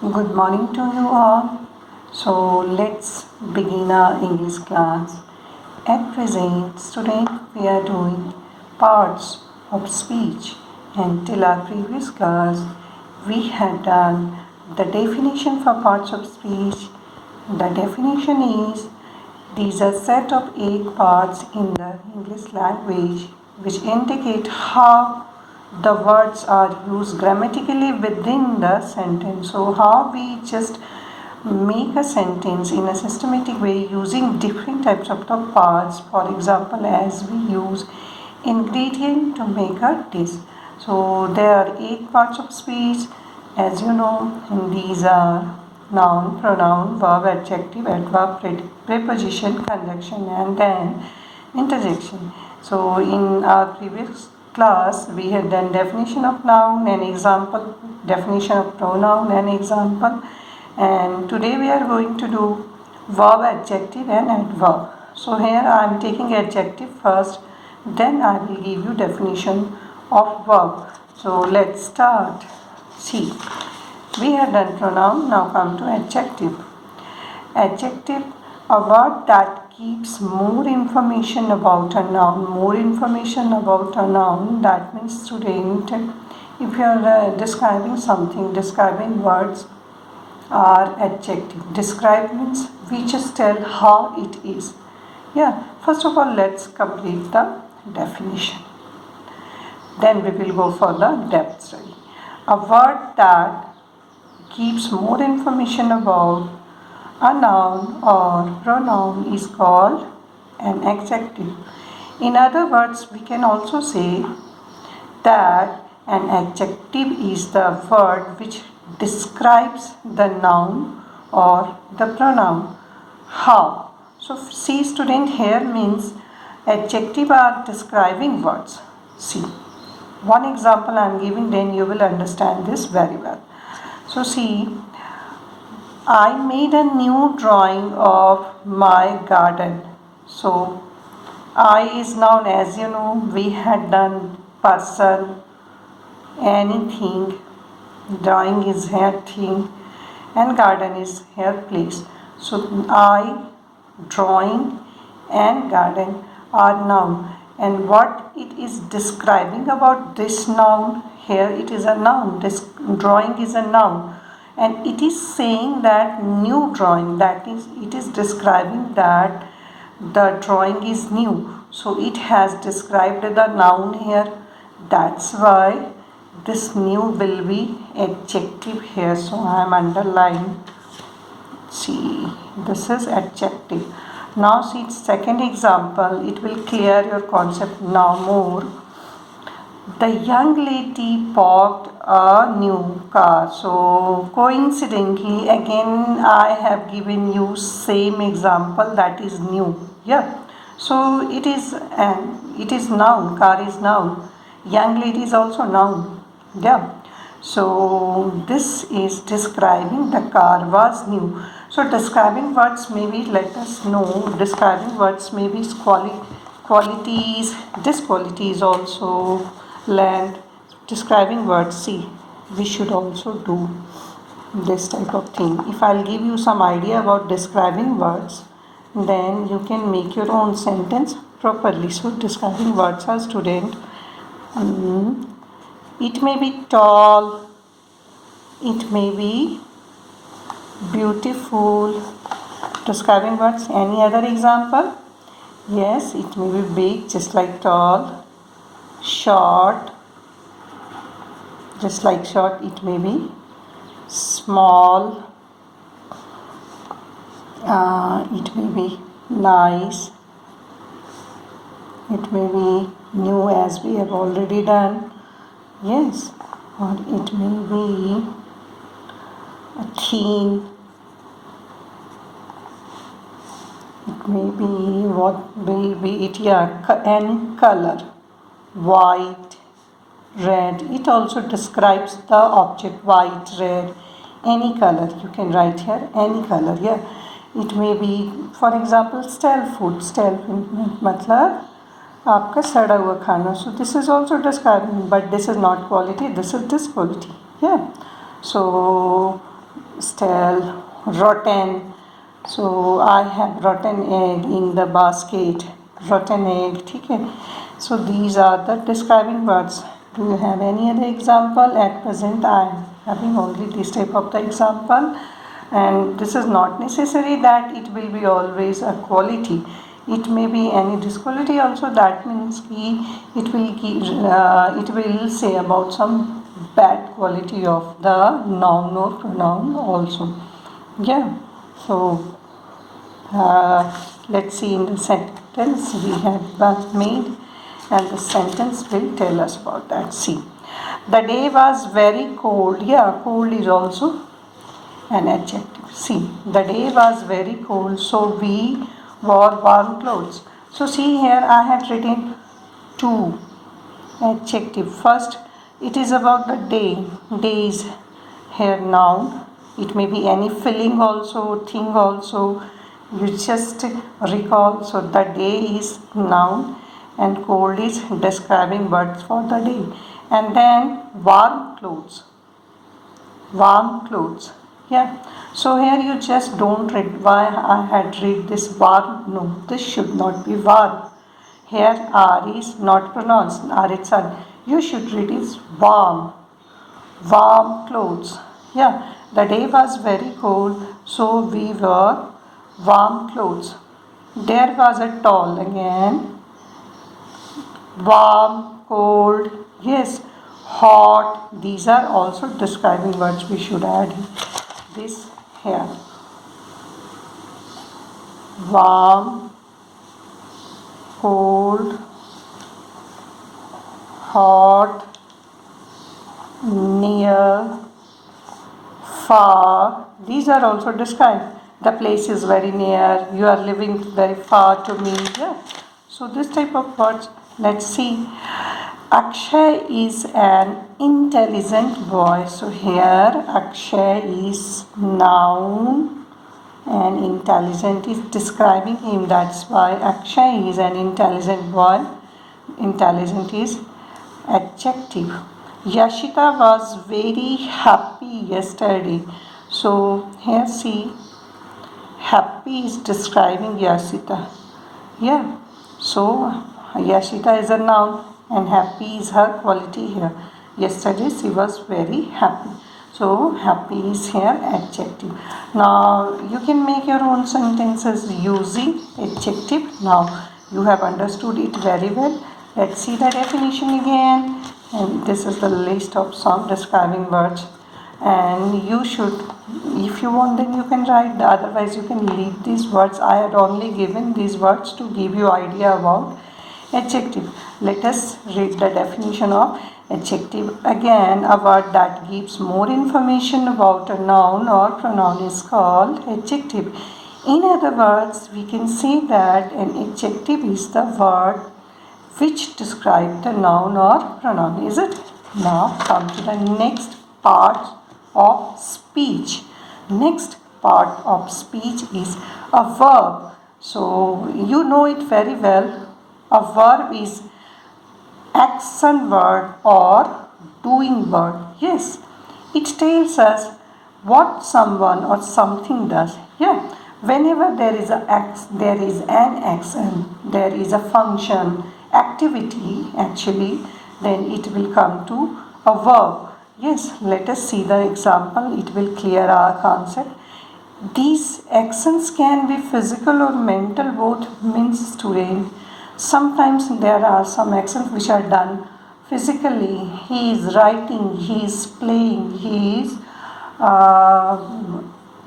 Good morning to you all. So let's begin our English class. At present, student, we are doing parts of speech, and till our previous class, we had done the definition for parts of speech. The definition is these are set of 8 parts in the English language which indicate how the words are used grammatically within the sentence. So how we just make a sentence in a systematic way using different types of the parts. For example, as we use ingredient to make a dish. So there are 8 parts of speech, as you know, and these are noun, pronoun, verb, adjective, adverb, preposition, conjunction, and then interjection. So in our previous class, we had done definition of noun and example, definition of pronoun and example, and today we are going to do verb, adjective, and adverb. So here I am taking adjective first, then I will give you definition of verb. So let's start. See, we have done pronoun, now come to adjective. Adjective, a word that keeps more information about a noun. More information about a noun, that means student, if you are describing something, describing words are adjective. Describe means we just tell how it is. Yeah, first of all, let's complete the definition. Then we will go for the depth study. A word that keeps more information about a noun or pronoun is called an adjective. In other words, we can also say that an adjective is the word which describes the noun or the pronoun. How? So see student, here means adjective are describing words. See, one example I am giving, then you will understand this very well. So see, I made a new drawing of my garden. So I is noun, as you know, we had done person, anything, drawing is here thing, and garden is here place. So I, drawing, and garden are noun, and what it is describing about this noun, here it is a noun, this drawing is a noun, and it is saying that new drawing, that is, it is describing that the drawing is new, so it has described the noun here. That's why this new will be adjective here, so I am underlining. See, this is adjective. Now see second example, it will clear your concept now more. The young lady bought a new car. So coincidentally again I have given you same example, that is new. Yeah. So it is noun, car is noun. Young lady is also noun. Yeah. So this is describing the car was new. So describing words maybe, let us know, describing words maybe qualities, this quality is also land. Describing words, see, we should also do this type of thing. If I'll give you some idea about describing words, then you can make your own sentence properly. So describing words are student, it may be tall, it may be beautiful. Describing words, any other example? Yes, it may be big, just like tall. Short, just like short, it may be small, it may be nice, it may be new, as we have already done. Yes, or it may be thin, it may be, what will be it? Yeah, any color, white, red. It also describes the object, white, red, any color. You can write here any color. Yeah, it may be, for example, stale food. Stale मतलब आपका सड़ा हुआ खाना. So this is also describing, but this is not quality, this is disquality. Yeah. So stale, rotten. So I have rotten egg in the basket. Rotten egg, ठीक है. So these are the describing words. Do you have any other example? At present I am having only this type of the example, and this is not necessary that it will be always a quality. It may be any disquality also. That means it will say about some bad quality of the noun or pronoun also. Yeah. So let's see in the sentence we have made, and the sentence will tell us about that. See, the day was very cold. Yeah, cold is also an adjective. See, the day was very cold, so we wore warm clothes. So see here I have written two adjective. First, it is about the day. Day is here noun. It may be any feeling also, thing also. You just recall. So the day is noun and cold is describing words for the day. And then warm clothes. Warm clothes. Yeah. So here you just don't read why I had read this warm. No, this should not be warm. Here R is not pronounced. R itself. You should read is warm. Warm clothes. Yeah. The day was very cold, so we wore warm clothes. There was a tall again. Warm, cold. Yes. Hot. These are also describing words. We should add this here. Warm, cold, hot, near, far. These are also described. The place is very near. You are living very far to me. Yeah. So this type of words. Let's see. Akshay is an intelligent boy. So here Akshay is noun and intelligent is describing him. That's why Akshay is an intelligent boy. Intelligent is adjective. Yashita was very happy yesterday. So here see, happy is describing Yashita. Yeah. So Yashita is a noun and happy is her quality here. Yesterday she was very happy. So happy is here adjective. Now you can make your own sentences using adjective. Now you have understood it very well. Let's see the definition again. And this is the list of some describing words. And you should, if you want, then you can write. Otherwise you can leave these words. I had only given these words to give you idea about adjective. Let us read the definition of adjective. Again, a word that gives more information about a noun or pronoun is called adjective. In other words, we can say that an adjective is the word which describes the noun or pronoun. Is it? Now come to the next part of speech. Next part of speech is a verb. So you know it very well. A verb is action word or doing word. Yes, it tells us what someone or something does. Yeah, whenever there is an action, there is a function, activity actually, then it will come to a verb. Yes, let us see the example. It will clear our concept. These actions can be physical or mental, both means student. Sometimes there are some actions which are done physically. He is writing, he is playing, he is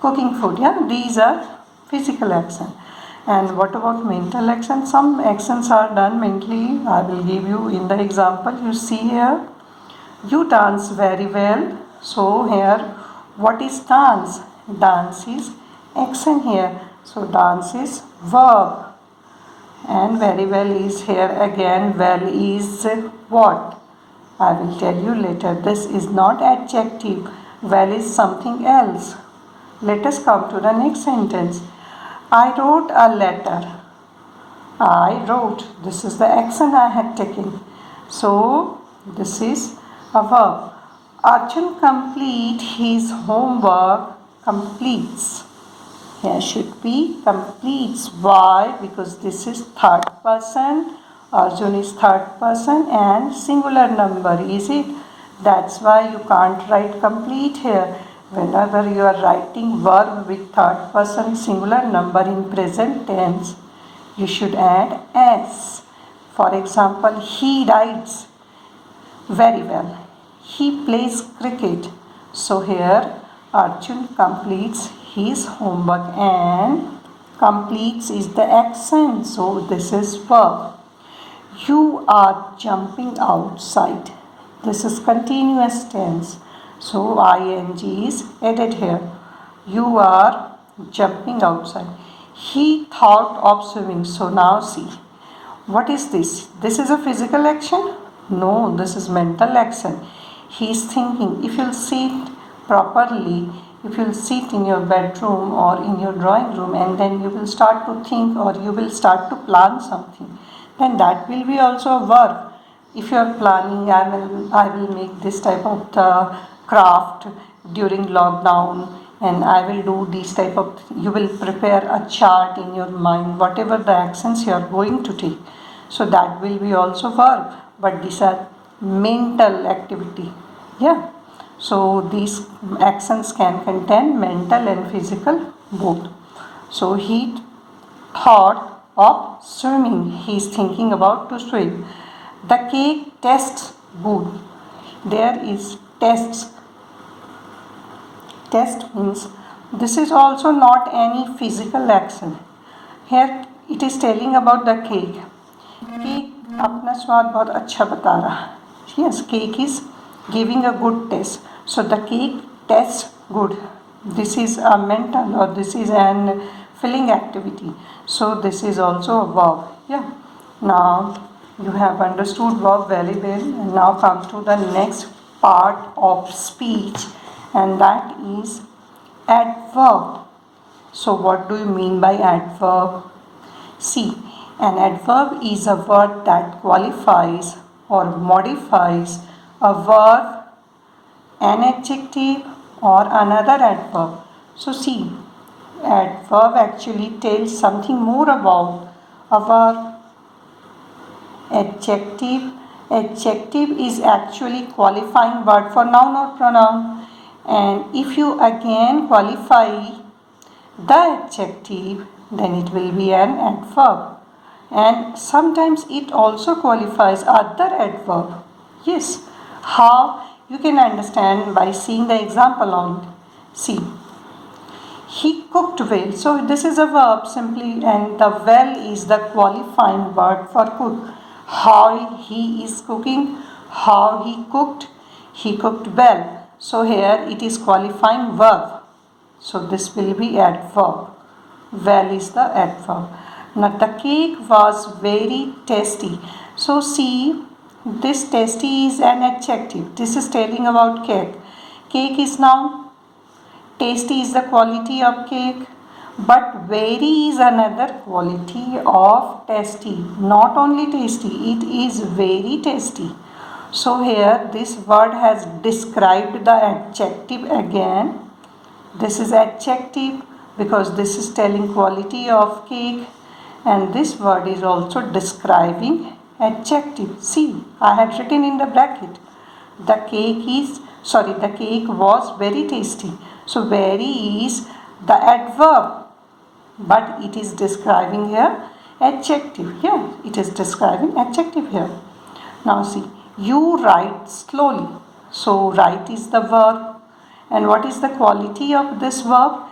cooking food. Yeah, these are physical actions. And what about mental actions? Some actions are done mentally. I will give you in the example. You see here, you dance very well. So here, what is dance? Dance is action here. So dance is verb. And very well is here again. Well is what? I will tell you later. This is not adjective. Well is something else. Let us come to the next sentence. I wrote a letter. I wrote. This is the action I had taken. So this is a verb. Arjun complete his homework. Completes. Here should be completes. Why? Because this is third person. Arjun is third person and singular number. Is it? That's why you can't write complete here. Whenever you are writing verb with third person singular number in present tense, you should add s. For example, he writes very well. He plays cricket. So here Arjun completes his homework and completes is the action. So this is verb. You are jumping outside. This is continuous tense. So ing is added here. You are jumping outside. He thought of swimming. So now see. What is this? This is a physical action? No, this is mental action. He is thinking. If you'll sit properly, if you'll sit in your bedroom or in your drawing room and then you will start to think or you will start to plan something, then that will be also a verb. If you are planning, I will make this type of the craft during lockdown and I will do this type of, you will prepare a chart in your mind, whatever the actions you are going to take. So that will be also verb, but these are mental activity. Yeah. So these actions can contain mental and physical both. So he thought of swimming. He is thinking about to swim. The cake tastes good. There is tastes. Test means this is also not any physical action. Here it is telling about the cake. Cake अपना स्वाद बहुत अच्छा बता रहा. Yes, cake is giving a good taste. So the cake tastes good. This is a mental or this is an filling activity. So this is also a verb. Yeah. Now you have understood verb very well. And now come to the next part of speech, and that is adverb. So what do you mean by adverb? See, an adverb is a word that qualifies or modifies a verb, an adjective or another adverb. So see, adverb actually tells something more about a verb. Adjective is actually qualifying word for noun or pronoun. And if you again qualify the adjective, then it will be an adverb. And sometimes it also qualifies other adverb. Yes. How? You can understand by seeing the example on it. See. He cooked well. So this is a verb simply, and the well is the qualifying word for cook. How he is cooking, how he cooked well. So here it is qualifying verb. So this will be adverb. Well is the adverb. Now the cake was very tasty. So see, this tasty is an adjective. This is telling about cake. Cake is noun. Tasty is the quality of cake. But very is another quality of tasty. Not only tasty, it is very tasty. So here this word has described the adjective again. This is adjective because this is telling quality of cake, and this word is also describing adjective. See, I have written in the bracket. The cake was very tasty. So very is the adverb, but it is describing here adjective. Here it is describing adjective here. Now see, you write slowly. So write is the verb, and what is the quality of this verb?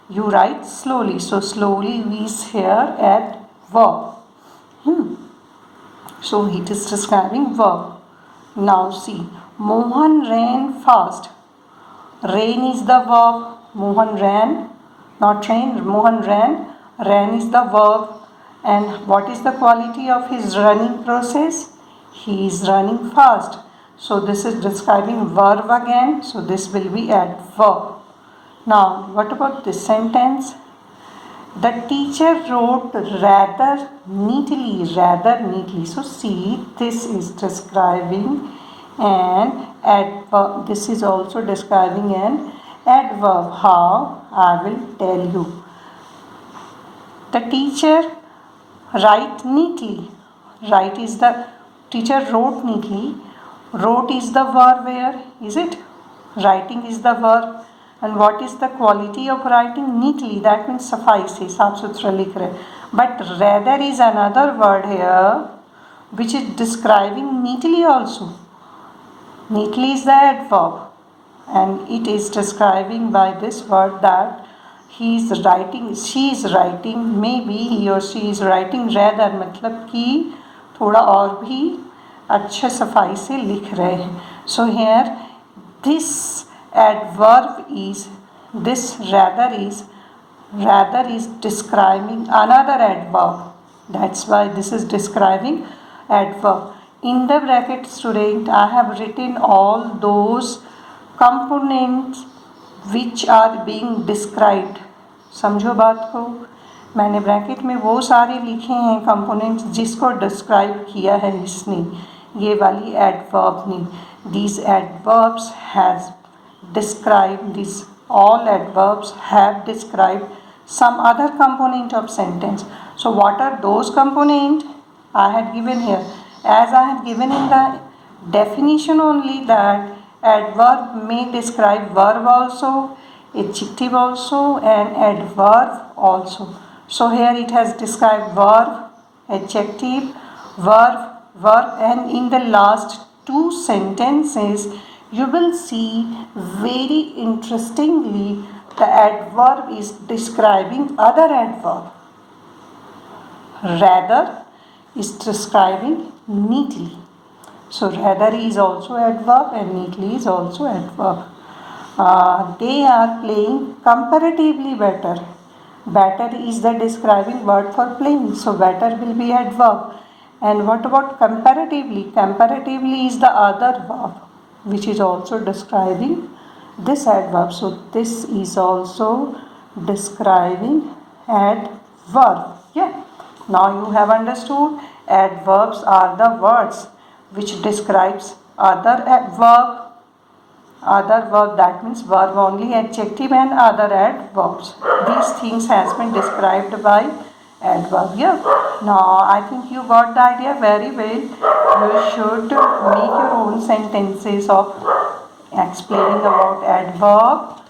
You write slowly. So slowly is here adverb. So it is describing verb. Now see, Mohan ran fast. Rain is the verb. Mohan ran, not train. Mohan ran. Ran is the verb. And what is the quality of his running process? He is running fast. So this is describing verb again. So this will be adverb. Now what about this sentence? The teacher wrote rather neatly. So see, this is describing and adverb. This is also describing an adverb. How? I will tell you. The teacher write neatly. Write is the teacher wrote neatly. Wrote is the verb where is it? Writing is the verb. And what is the quality of writing? Neatly. That means suffice है, साफ सुथरा लिख रहे. But rather is another word here which is describing neatly also. Neatly is the adverb and it is describing by this word that he is writing, she is writing, maybe he or she is writing rather, मतलब कि थोड़ा और भी अच्छे सफाई से लिख रहे हैं. So here this adverb is, this rather is describing another adverb. That's why this is describing adverb. In the bracket student, I have written all those components which are being described. समझो बात को. मैंने bracket में वो सारे लिखे हैं components जिसको डिस्क्राइब किया है इसने, ये वाली एडवर्ब ने. These adverbs has described, these all adverbs have described some other component of sentence. So what are those component? I had given here, as I have given in the definition only, that adverb may describe verb also, adjective also, and adverb also. So here it has described verb, adjective, verb, and in the last two sentences you will see very interestingly the adverb is describing other adverb. Rather is describing neatly. So rather is also adverb and neatly is also adverb. They are playing comparatively better. Better is the describing word for playing. So better will be adverb. And what about comparatively? Comparatively is the other verb which is also describing this adverb. So this is also describing adverb. Yeah. Now you have understood adverbs are the words which describes other adverb. Other verb, that means verb only, adjective and other adverbs. These things has been described by adverb. Yeah. Now I think you got the idea very well. You should make your own sentences of explaining about adverb,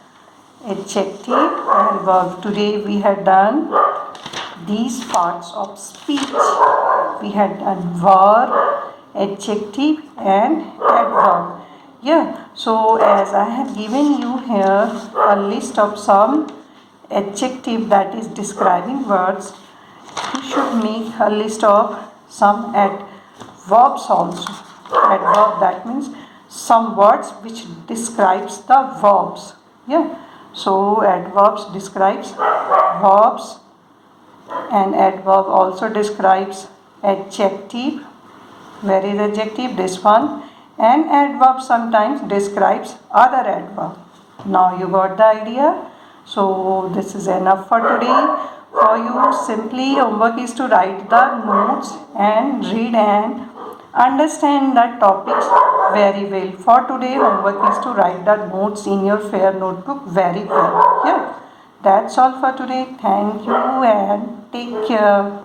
adjective and verb. Today we had done these parts of speech. We had done verb, adjective and adverb. Yeah, so as I have given you here a list of some adjective that is describing words, you should make a list of some adverbs also. Adverb, that means some words which describes the verbs. Yeah, so adverbs describes verbs and adverb also describes adjective. Where is adjective? This one. And adverb sometimes describes other adverb. Now you got the idea. So this is enough for today. For you, simply homework is to write the notes and read and understand the topics very well. For today, homework is to write the notes in your fair notebook very well. Yeah, that's all for today. Thank you and take care.